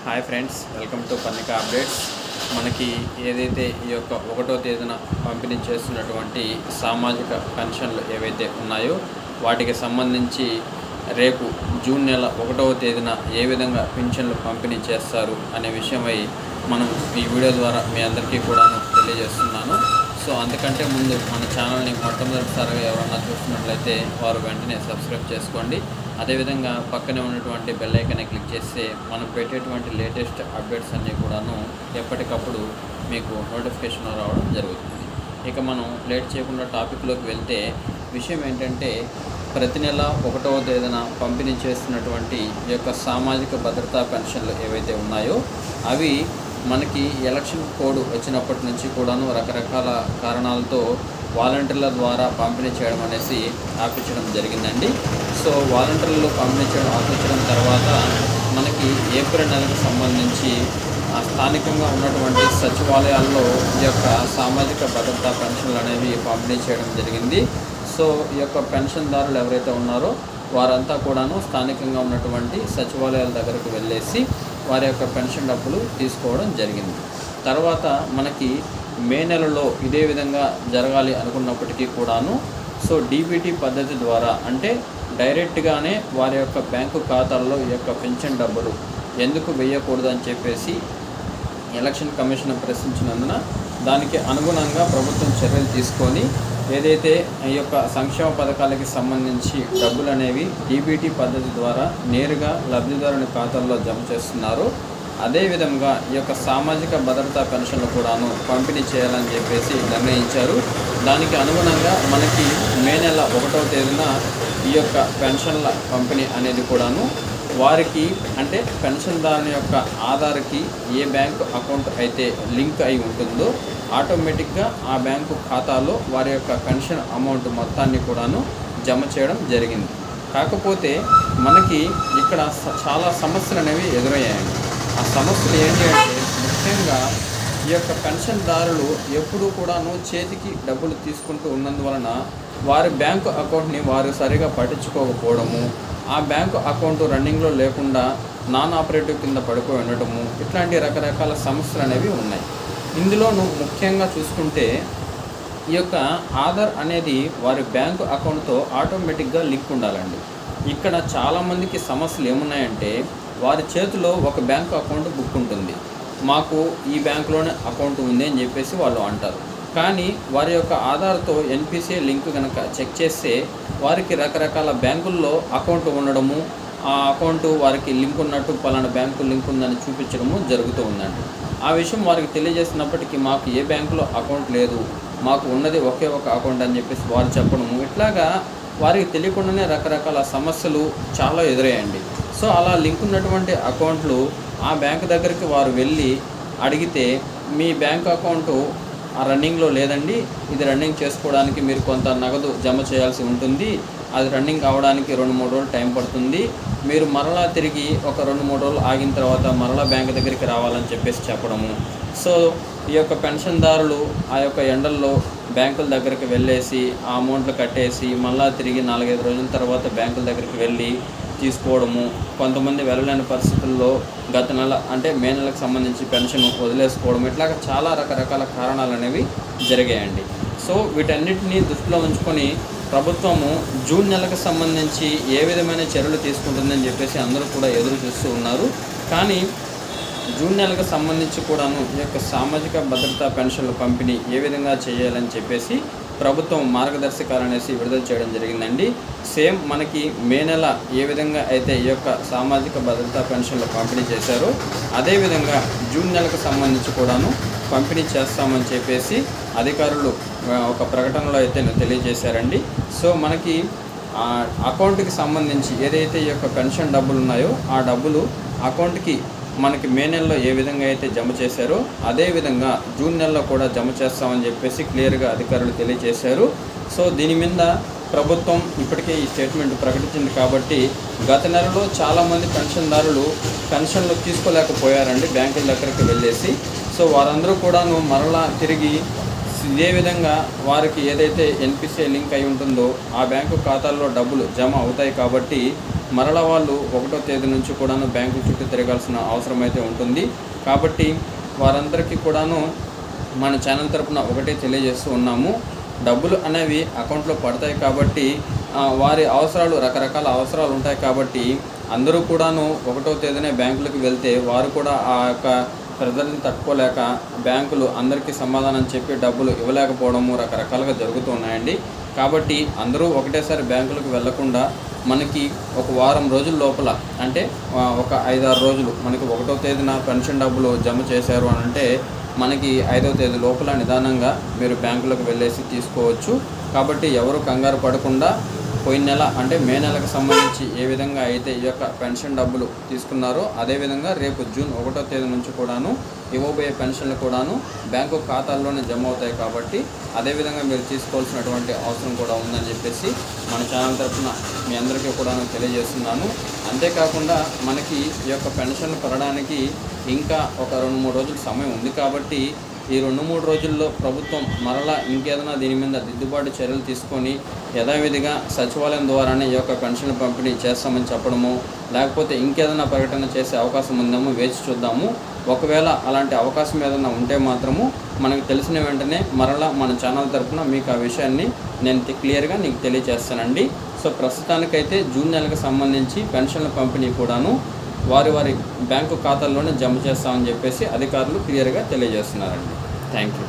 Hi friends, welcome to Parnika updates. మనకి ఏదైతే ఈ యొక్క 1వ తేదీన పంపిణీ చేస్తున్నటువంటి సామాజిక పెన్షన్లు ఏవైతే ఉన్నాయో వాటికి సంబంధించి రేపు జూన్ నెల 1వ తేదీన ఏ విధంగా పెన్షన్లు పంపిణీ చేస్తారు అనే విషయమై మనం ఈ వీడియో ద్వారా మీ అందరికీ కూడా తెలియజేస్తున్నాను. సో అందుకంటే ముందు మన ఛానల్ని మొట్టమొదటిసారిగా ఎవరన్నా చూస్తున్నట్లయితే వారు వెంటనే సబ్స్క్రైబ్ చేసుకోండి. అదేవిధంగా పక్కనే ఉన్నటువంటి బెల్ ఐకాన్ని క్లిక్ చేస్తే మనం పెట్టేటువంటి లేటెస్ట్ అప్డేట్స్ అన్నీ కూడాను ఎప్పటికప్పుడు మీకు నోటిఫికేషన్ రావడం జరుగుతుంది. ఇక మనం లేట్ చేయకుండా టాపిక్లోకి వెళ్తే విషయం ఏంటంటే, ప్రతి నెల 1వ తేదీన పంపిణీ చేస్తున్నటువంటి ఈ యొక్క సామాజిక భద్రతా పెన్షన్లు ఏవైతే ఉన్నాయో అవి మనకి ఎలక్షన్ కోడ్ వచ్చినప్పటి నుంచి కూడాను రకరకాల కారణాలతో వాలంటీర్ల ద్వారా పంపిణీ చేయడం అనేసి ఆపించడం జరిగిందండి. సో వాలంటీర్లు పంపిణీ చేయడం ఆపించడం తర్వాత మనకి ఏప్రిల్ నెలకు సంబంధించి స్థానికంగా ఉన్నటువంటి సచివాలయాల్లో ఈ యొక్క సామాజిక భద్రతా పెన్షన్లు అనేవి పంపిణీ చేయడం జరిగింది. సో ఈ యొక్క పెన్షన్దారులు ఎవరైతే ఉన్నారో వారంతా కూడాను స్థానికంగా ఉన్నటువంటి సచివాలయాల దగ్గరకు వెళ్ళేసి వారి యొక్క పెన్షన్ డబ్బులు తీసుకోవడం జరిగింది. తర్వాత మనకి మే నెలలో ఇదే విధంగా జరగాలి అనుకున్నప్పటికీ కూడాను సో డీబీటీ పద్ధతి ద్వారా అంటే డైరెక్ట్గానే వారి యొక్క బ్యాంకు ఖాతాల్లో ఈ యొక్క పెన్షన్ డబ్బులు ఎందుకు వేయకూడదని చెప్పేసి ఎలక్షన్ కమిషన్ ప్రశ్నించినందున దానికి అనుగుణంగా ప్రభుత్వం చర్యలు తీసుకొని ఏదైతే ఈ యొక్క సంక్షేమ పథకాలకి సంబంధించి డబ్బులు అనేవి డీబీటీ పద్ధతి ద్వారా నేరుగా లబ్ధిదారుని ఖాతాల్లో జమ చేస్తున్నారో అదేవిధంగా ఈ యొక్క సామాజిక భద్రతా పెన్షన్లు కూడాను పంపిణీ చేయాలని చెప్పేసి నిర్ణయించారు. దానికి అనుగుణంగా మనకి మే నెల 1వ తేదీన ఈ యొక్క పెన్షన్ల పంపిణీ అనేది కూడాను వారికి అంటే పెన్షన్దారుని యొక్క ఆధార్కి ఏ బ్యాంకు అకౌంట్ అయితే లింక్ అయి ఉంటుందో ఆటోమేటిక్గా ఆ బ్యాంకు ఖాతాలో వారి యొక్క పెన్షన్ అమౌంట్ మొత్తాన్ని కూడాను జమ చేయడం జరిగింది. కాకపోతే మనకి ఇక్కడ చాలా సమస్యలు అనేవి ఎదురయ్యాయండి. ఆ సమస్యలు ఏంటి అంటే, ముఖ్యంగా ఈ యొక్క పెన్షన్దారులు ఎప్పుడూ కూడాను చేతికి డబ్బులు తీసుకుంటూ ఉన్నందువలన వారి బ్యాంకు అకౌంట్ని వారు సరిగా పట్టించుకోకపోవడము, ఆ బ్యాంకు అకౌంట్ రన్నింగ్లో లేకుండా నాన్ ఆపరేటివ్ కింద పడిపోయి ఉండటము, ఇట్లాంటి రకరకాల సమస్యలు అనేవి ఉన్నాయి. ఇందులోనూ ముఖ్యంగా చూసుకుంటే ఈ యొక్క ఆధార్ అనేది వారి బ్యాంకు అకౌంట్తో ఆటోమేటిక్గా లింక్ ఉండాలండి. ఇక్కడ చాలామందికి సమస్యలు ఏమున్నాయంటే, వారి చేతిలో ఒక బ్యాంకు అకౌంట్ బుక్ ఉంటుంది, మాకు ఈ బ్యాంకులోనే అకౌంట్ ఉంది అని చెప్పేసి వాళ్ళు అంటారు. కానీ వారి యొక్క ఆధార్తో ఎన్పిసిఐ లింక్ కనుక చెక్ చేస్తే వారికి రకరకాల బ్యాంకుల్లో అకౌంట్ ఉండడము, ఆ అకౌంట్ వారికి లింక్ ఉన్నట్టు పలానా బ్యాంకు లింక్ ఉందని చూపించడము జరుగుతూ ఉందండి. ఆ విషయం వారికి తెలియజేసినప్పటికీ మాకు ఏ బ్యాంకులో అకౌంట్ లేదు, మాకు ఉన్నది ఒకే ఒక అకౌంట్ అని చెప్పేసి వారు చెప్పడము, ఇట్లాగా వారికి తెలియకుండానే రకరకాల సమస్యలు చాలా ఎదురయ్యండి. సో అలా లింక్ ఉన్నటువంటి అకౌంట్లు ఆ బ్యాంకు దగ్గరికి వారు వెళ్ళి అడిగితే, మీ బ్యాంక్ అకౌంటు రన్నింగ్లో లేదండి, ఇది రన్నింగ్ చేసుకోవడానికి మీరు కొంత నగదు జమ చేయాల్సి ఉంటుంది, అది రన్నింగ్ అవ్వడానికి 2-3 రోజులు టైం పడుతుంది, మీరు మరలా తిరిగి ఒక 2-3 రోజులు ఆగిన తర్వాత మరలా బ్యాంక్ దగ్గరికి రావాలని చెప్పేసి చెప్పడము. సో ఈ యొక్క పెన్షన్దారులు ఆ యొక్క ఎండల్లో బ్యాంకుల దగ్గరికి వెళ్ళేసి ఆ అమౌంట్లు కట్టేసి మళ్ళీ తిరిగి 4-5 రోజుల తర్వాత బ్యాంకుల దగ్గరికి వెళ్ళి తీసుకోవడము, కొంతమంది వెళ్ళలేని పరిస్థితుల్లో గత నెల అంటే మే నెలకు సంబంధించి పెన్షన్ వదిలేసుకోవడం, ఇట్లాగా చాలా రకరకాల కారణాలు అనేవి జరిగాయండి. సో వీటన్నిటిని దృష్టిలో ఉంచుకొని ప్రభుత్వము జూన్ నెలకు సంబంధించి ఏ విధమైన చర్యలు తీసుకుంటుందని చెప్పేసి అందరూ కూడా ఎదురు చూస్తూ ఉన్నారు. కానీ జూన్ నెలకు సంబంధించి కూడాను ఈ యొక్క సామాజిక భద్రతా పెన్షన్ల పంపిణీ ఏ విధంగా చేయాలని చెప్పేసి ప్రభుత్వం మార్గదర్శకాలు అనేసి విడుదల చేయడం జరిగిందండి. సేమ్ మనకి మే నెల ఏ విధంగా అయితే ఈ యొక్క సామాజిక భద్రతా పెన్షన్లు పంపిణీ చేశారో అదేవిధంగా జూన్ నెలకు సంబంధించి కూడాను పంపిణీ చేస్తామని చెప్పేసి అధికారులు ఒక ప్రకటనలో అయితే తెలియజేశారండి. సో మనకి అకౌంట్కి సంబంధించి ఏదైతే ఈ యొక్క పెన్షన్ డబ్బులు ఉన్నాయో ఆ డబ్బులు అకౌంట్కి మనకి మే నెలలో ఏ విధంగా అయితే జమ చేశారో అదేవిధంగా జూన్ నెలలో కూడా జమ చేస్తామని చెప్పేసి క్లియర్గా అధికారులు తెలియజేశారు. సో దీని మీద ప్రభుత్వం ఇప్పటికే ఈ స్టేట్మెంట్ ప్రకటించింది కాబట్టి గత నెలలో చాలామంది పెన్షన్దారులు పెన్షన్లు తీసుకోలేకపోయారండి బ్యాంకుల దగ్గరికి వెళ్ళేసి. సో వారందరూ కూడాను మరలా తిరిగి ఇదే విధంగా వారికి ఏదైతే ఎన్పిసిఐ లింక్ అయి ఉంటుందో ఆ బ్యాంకు ఖాతాల్లో డబ్బులు జమ అవుతాయి కాబట్టి మరలా వాళ్ళు 1వ తేదీ నుంచి కూడాను బ్యాంకు చుట్టూ తిరగాల్సిన అవసరం అయితే ఉంటుంది. కాబట్టి వారందరికీ కూడాను మన ఛానల్ తరపున ఒకటే తెలియజేస్తూ ఉన్నాము. డబ్బులు అనేవి అకౌంట్లో పడతాయి కాబట్టి వారి అవసరాలు రకరకాల అవసరాలు ఉంటాయి కాబట్టి అందరూ కూడాను 1వ తేదీనే బ్యాంకులకు వెళ్తే వారు కూడా ఆ యొక్క ప్రెజర్ని తట్టుకోలేక బ్యాంకులు అందరికీ సమాధానం చెప్పి డబ్బులు ఇవ్వలేకపోవడము రకరకాలుగా జరుగుతూ ఉన్నాయండి. కాబట్టి అందరూ ఒకటేసారి బ్యాంకులకు వెళ్లకుండా మనకి ఒక వారం రోజుల లోపల అంటే ఒక 5-6 రోజులు మనకి 1వ తేదీన పెన్షన్ డబ్బులు జమ చేశారు అని అంటే మనకి 5వ తేదీ లోపల నిదానంగా మీరు బ్యాంకులకు వెళ్ళేసి తీసుకోవచ్చు. కాబట్టి ఎవరు కంగారు పడకుండా పోయిన నెల అంటే మే నెలకు సంబంధించి ఏ విధంగా అయితే ఈ యొక్క పెన్షన్ డబ్బులు తీసుకున్నారో అదేవిధంగా రేపు జూన్ 1వ తేదీ నుంచి కూడాను ఇవ్వబోయే పెన్షన్లు కూడాను బ్యాంకు ఖాతాల్లోనే జమ అవుతాయి. కాబట్టి అదేవిధంగా మీరు తీసుకోవాల్సినటువంటి అవసరం కూడా ఉందని చెప్పేసి మన ఛానల్ తరఫున మీ అందరికీ కూడాను తెలియజేస్తున్నాను. అంతేకాకుండా మనకి ఈ యొక్క పెన్షన్లు పడడానికి ఇంకా ఒక 2-3 రోజులు సమయం ఉంది. కాబట్టి ఈ 2-3 రోజుల్లో ప్రభుత్వం మరలా ఇంకేదైనా దీని మీద దిద్దుబాటు చర్యలు తీసుకొని యథావిధిగా సచివాలయం ద్వారానే ఈ యొక్క పెన్షన్ పంపిణీ చేస్తామని చెప్పడము లేకపోతే ఇంకేదైనా ప్రకటన చేసే అవకాశం ఉందేమో వేచి చూద్దాము. ఒకవేళ అలాంటి అవకాశం ఏదైనా ఉంటే మాత్రము మనకు తెలిసిన వెంటనే మరలా మన ఛానల్ తరఫున మీకు ఆ విషయాన్ని నేను క్లియర్గా నీకు తెలియజేస్తానండి. సో ప్రస్తుతానికైతే జూన్ నెలకు సంబంధించి పెన్షన్ల పంపిణీ కూడాను వారి బ్యాంకు ఖాతాల్లోనే జమ చేస్తామని చెప్పేసి అధికారులు క్లియర్గా తెలియజేస్తున్నారండి. Thank you.